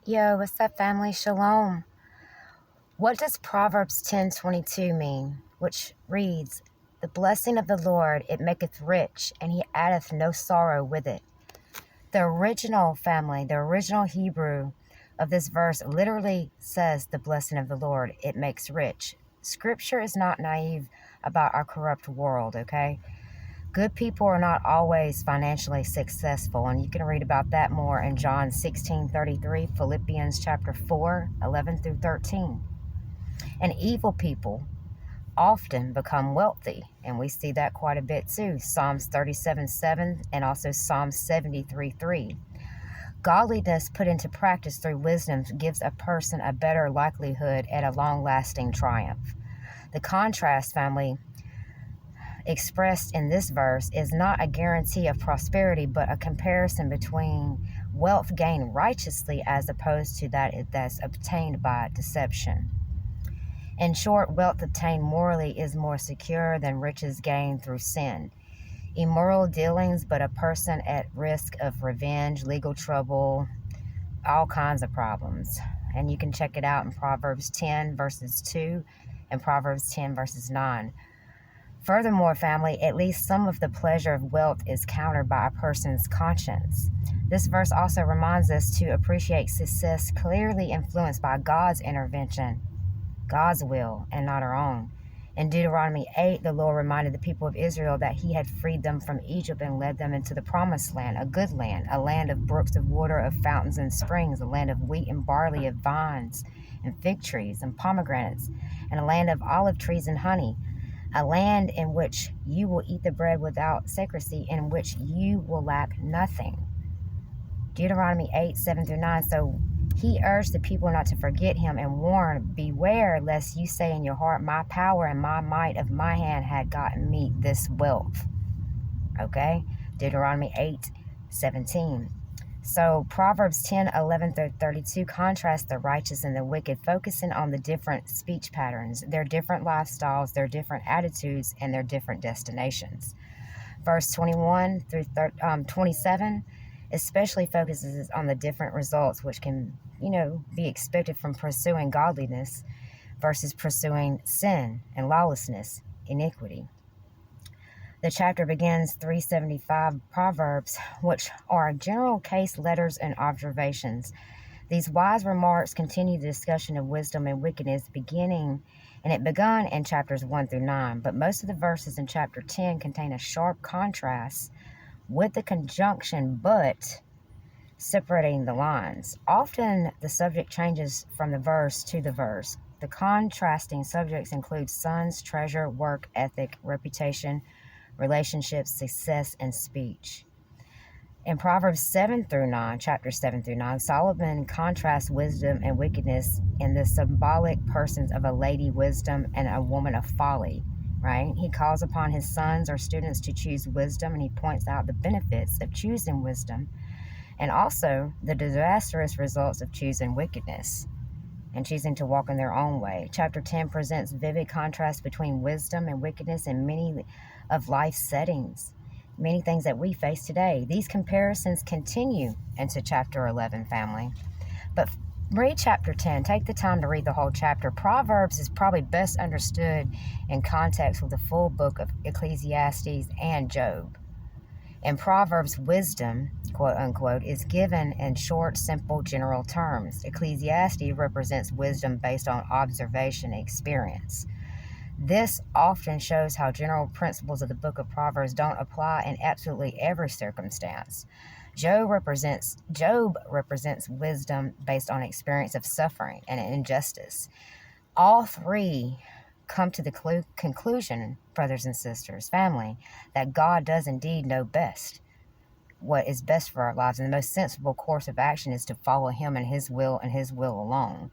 Yo, what's up, family? Shalom. What does Proverbs 10:22 mean? Which reads, "The blessing of the Lord, it maketh rich, and he addeth no sorrow with it." The original family, the original Hebrew of this verse literally says the blessing of the Lord, it makes rich. Scripture is not naive about our corrupt world, okay? Good people are not always financially successful, and you can read about that more in John 16:33, Philippians chapter 4, 11 through 13. And evil people often become wealthy, and we see that quite a bit too. Psalms 37:7 and also Psalms 73:3. Godliness put into practice through wisdom gives a person a better likelihood at a long-lasting triumph. The contrast, family, expressed in this verse is not a guarantee of prosperity, but a comparison between wealth gained righteously as opposed to that's obtained by deception. In short, wealth obtained morally is more secure than riches gained through sin. Immoral dealings, but a person at risk of revenge, legal trouble, all kinds of problems. And you can check it out in Proverbs 10 verses 2 and Proverbs 10 verses 9. Furthermore, family, at least some of the pleasure of wealth is countered by a person's conscience. This verse also reminds us to appreciate success clearly influenced by God's intervention, God's will, and not our own. In Deuteronomy 8, the Lord reminded the people of Israel that he had freed them from Egypt and led them into the promised land, a good land, a land of brooks of water, of fountains and springs, a land of wheat and barley, of vines and fig trees and pomegranates, and a land of olive trees and honey, a land in which you will eat the bread without secrecy, in which you will lack nothing. Deuteronomy 8, 7 through 9. So he urged the people not to forget him and warned, "Beware lest you say in your heart, my power and my might of my hand had gotten me this wealth." Okay? Deuteronomy 8, 17. So Proverbs 10, 11 through 32 contrast the righteous and the wicked, focusing on the different speech patterns, their different lifestyles, their different attitudes, and their different destinations. Verse 21 through 27 especially focuses on the different results which can, be expected from pursuing godliness versus pursuing sin and lawlessness, iniquity. The chapter begins 375 Proverbs, which are general case letters and observations. These wise remarks continue the discussion of wisdom and wickedness it begun in chapters 1 through 9, but most of the verses in chapter 10 contain a sharp contrast with the conjunction "but" separating the lines. Often the subject changes from the verse to the verse. The contrasting subjects include sons, treasure, work, ethic, reputation, relationships, success, and speech. In Proverbs 7 through 9, chapters 7 through 9, Solomon contrasts wisdom and wickedness in the symbolic persons of a lady wisdom and a woman of folly, right? He calls upon his sons or students to choose wisdom, and he points out the benefits of choosing wisdom and also the disastrous results of choosing wickedness and choosing to walk in their own way. Chapter 10 presents vivid contrast between wisdom and wickedness in many of life's settings, many things that we face today. These comparisons continue into chapter 11, family. But read chapter 10. Take the time to read the whole chapter. Proverbs is probably best understood in context with the full book of Ecclesiastes and Job. In Proverbs, wisdom, quote unquote, is given in short, simple, general terms. Ecclesiastes represents wisdom based on observation and experience. This often shows how general principles of the book of Proverbs don't apply in absolutely every circumstance. Job represents wisdom based on experience of suffering and injustice. All three come to the conclusion, brothers and sisters, family, that God does indeed know best what is best for our lives, and the most sensible course of action is to follow him and his will alone.